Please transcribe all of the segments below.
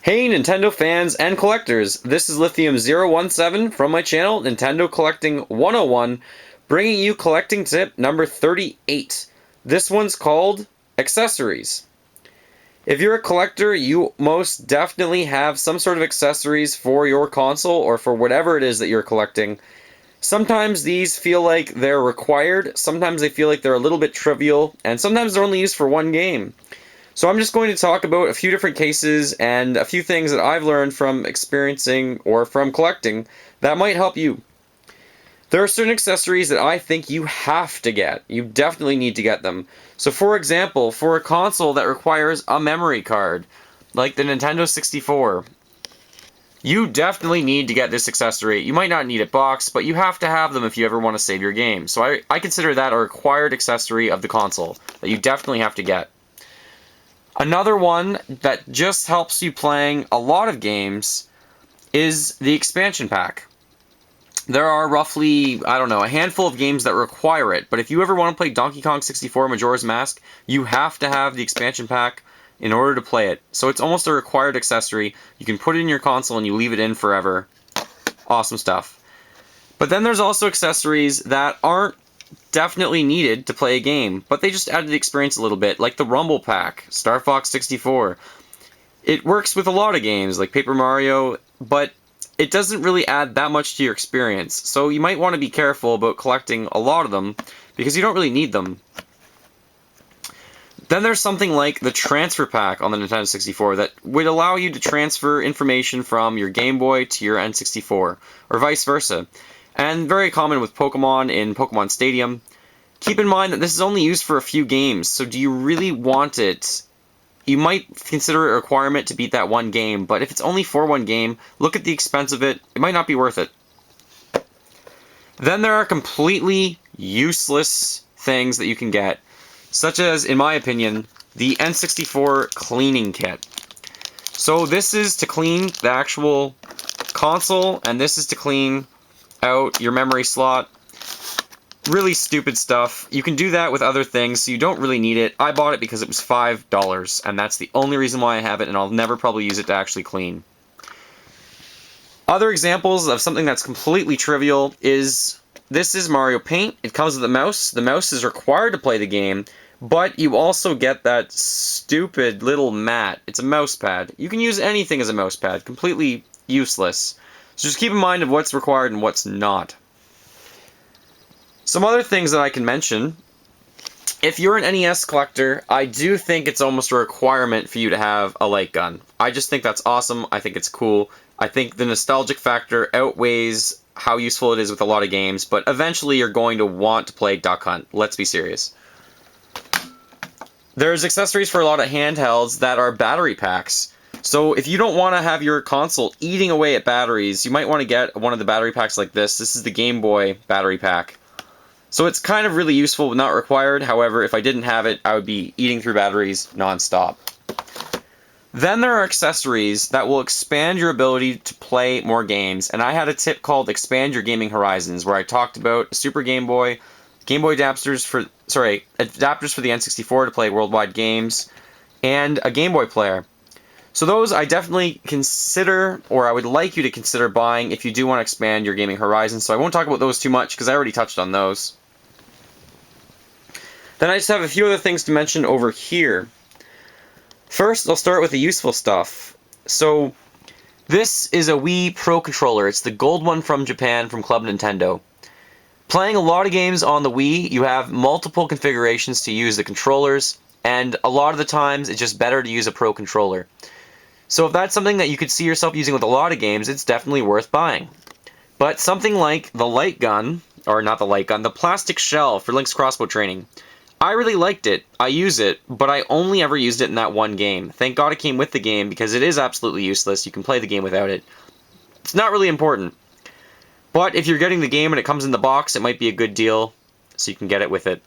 Hey Nintendo fans and collectors, this is Lithium017 from my channel, Nintendo Collecting 101, bringing you collecting tip number 38. This one's called Accessories. If you're a collector, you most definitely have some sort of accessories for your console or for whatever it is that you're collecting. Sometimes these feel like they're required, sometimes they feel like they're a little bit trivial, and sometimes they're only used for one game. So I'm just going to talk about a few different cases and a few things that I've learned from experiencing or from collecting that might help you. There are certain accessories that I think you have to get. You definitely need to get them. So for example, for a console that requires a memory card, like the Nintendo 64, you definitely need to get this accessory. You might not need it boxed, but you have to have them if you ever want to save your game. So I consider that a required accessory of the console that you definitely have to get. Another one that just helps you playing a lot of games is the expansion pack. There are roughly, I don't know, a handful of games that require it, but if you ever want to play Donkey Kong 64 Majora's Mask, you have to have the expansion pack in order to play it. So it's almost a required accessory. You can put it in your console and you leave it in forever. Awesome stuff. But then there's also accessories that aren't definitely needed to play a game, but they just add to the experience a little bit, like the Rumble Pack, Star Fox 64. It works with a lot of games, like Paper Mario, but it doesn't really add that much to your experience, so you might want to be careful about collecting a lot of them, because you don't really need them. Then there's something like the Transfer Pack on the Nintendo 64 that would allow you to transfer information from your Game Boy to your N64, or vice versa. And very common with Pokemon in Pokemon Stadium. Keep in mind that this is only used for a few games, so do you really want it? You might consider it a requirement to beat that one game, but if it's only for one game, look at the expense of it. It might not be worth it. Then there are completely useless things that you can get, such as, in my opinion, the N64 cleaning kit. So this is to clean the actual console, and this is to clean out your memory slot. Really stupid stuff. You can do that with other things, so you don't really need it. I bought it because it was $5, and that's the only reason why I have it, and I'll never probably use it to actually clean. Other examples of something that's completely trivial is, this is Mario Paint. It comes with a mouse. The mouse is required to play the game, but you also get that stupid little mat. It's a mouse pad. You can use anything as a mouse pad. Completely useless. So just keep in mind of what's required and what's not. Some other things that I can mention. If you're an NES collector, I do think it's almost a requirement for you to have a light gun. I just think that's awesome. I think it's cool. I think the nostalgic factor outweighs how useful it is with a lot of games, but eventually you're going to want to play Duck Hunt. Let's be serious. There's accessories for a lot of handhelds that are battery packs. So if you don't want to have your console eating away at batteries, you might want to get one of the battery packs like this. This is the Game Boy Battery Pack. So it's kind of really useful, but not required. However, if I didn't have it, I would be eating through batteries non-stop. Then there are accessories that will expand your ability to play more games. And I had a tip called Expand Your Gaming Horizons, where I talked about Super Game Boy adapters for the N64 to play worldwide games, and a Game Boy player. So those I definitely consider, or I would like you to consider buying if you do want to expand your gaming horizons. So I won't talk about those too much because I already touched on those. Then I just have a few other things to mention over here. First, I'll start with the useful stuff. So this is a Wii Pro Controller. It's the gold one from Japan from Club Nintendo. Playing a lot of games on the Wii, you have multiple configurations to use the controllers, and a lot of the times it's just better to use a Pro Controller. So if that's something that you could see yourself using with a lot of games, it's definitely worth buying. But something like the light gun, or not the light gun, the plastic shell for Link's crossbow training, I really liked it. I use it, but I only ever used it in that one game. Thank God it came with the game because it is absolutely useless. You can play the game without it. It's not really important. But if you're getting the game and it comes in the box, it might be a good deal, so you can get it with it.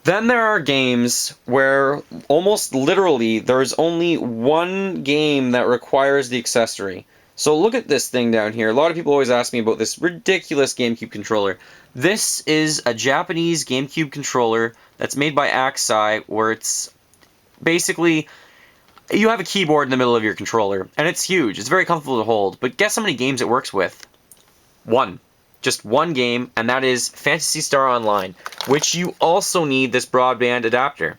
Then there are games where almost literally there's only one game that requires the accessory. So look at this thing down here. A lot of people always ask me about this ridiculous GameCube controller. This is a Japanese GameCube controller that's made by Aksai, where it's basically You have a keyboard in the middle of your controller, and it's huge. It's very comfortable to hold, but guess how many games it works with? One. Just one game, and that is Phantasy Star Online, which you also need this broadband adapter.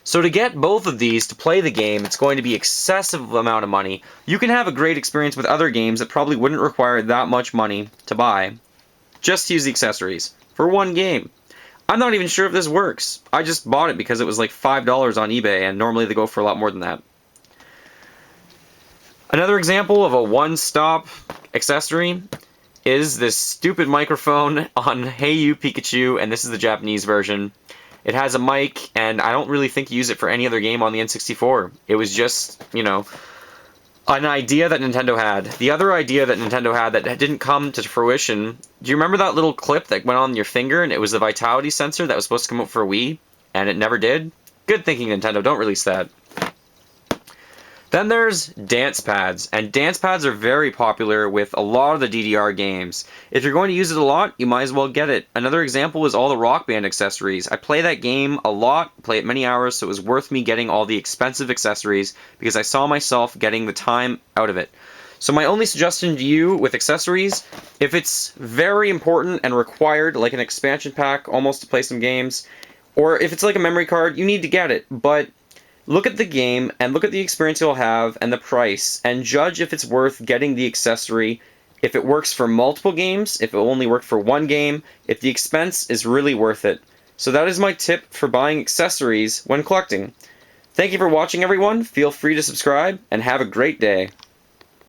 So to get both of these to play the game, it's going to be excessive amount of money. You can have a great experience with other games that probably wouldn't require that much money to buy. Just use the accessories for one game. I'm not even sure if this works. I just bought it because it was like $5 on eBay, and normally they go for a lot more than that. Another example of a one-stop accessory is this stupid microphone on Hey You Pikachu, and this is the Japanese version. It has a mic, and I don't really think you use it for any other game on the N64. It was just, you know, an idea that Nintendo had. The other idea that Nintendo had that didn't come to fruition, do you remember that little clip that went on your finger, and it was the vitality sensor that was supposed to come out for a Wii, and it never did? Good thinking, Nintendo. Don't release that. Then there's dance pads, and dance pads are very popular with a lot of the DDR games. If you're going to use it a lot, you might as well get it. Another example is all the Rock Band accessories. I play that game a lot, play it many hours, so it was worth me getting all the expensive accessories because I saw myself getting the time out of it. So my only suggestion to you with accessories, if it's very important and required, like an expansion pack almost to play some games, or if it's like a memory card, you need to get it, but look at the game, and look at the experience you'll have, and the price, and judge if it's worth getting the accessory, if it works for multiple games, if it will only work for one game, if the expense is really worth it. So that is my tip for buying accessories when collecting. Thank you for watching, everyone. Feel free to subscribe, and have a great day.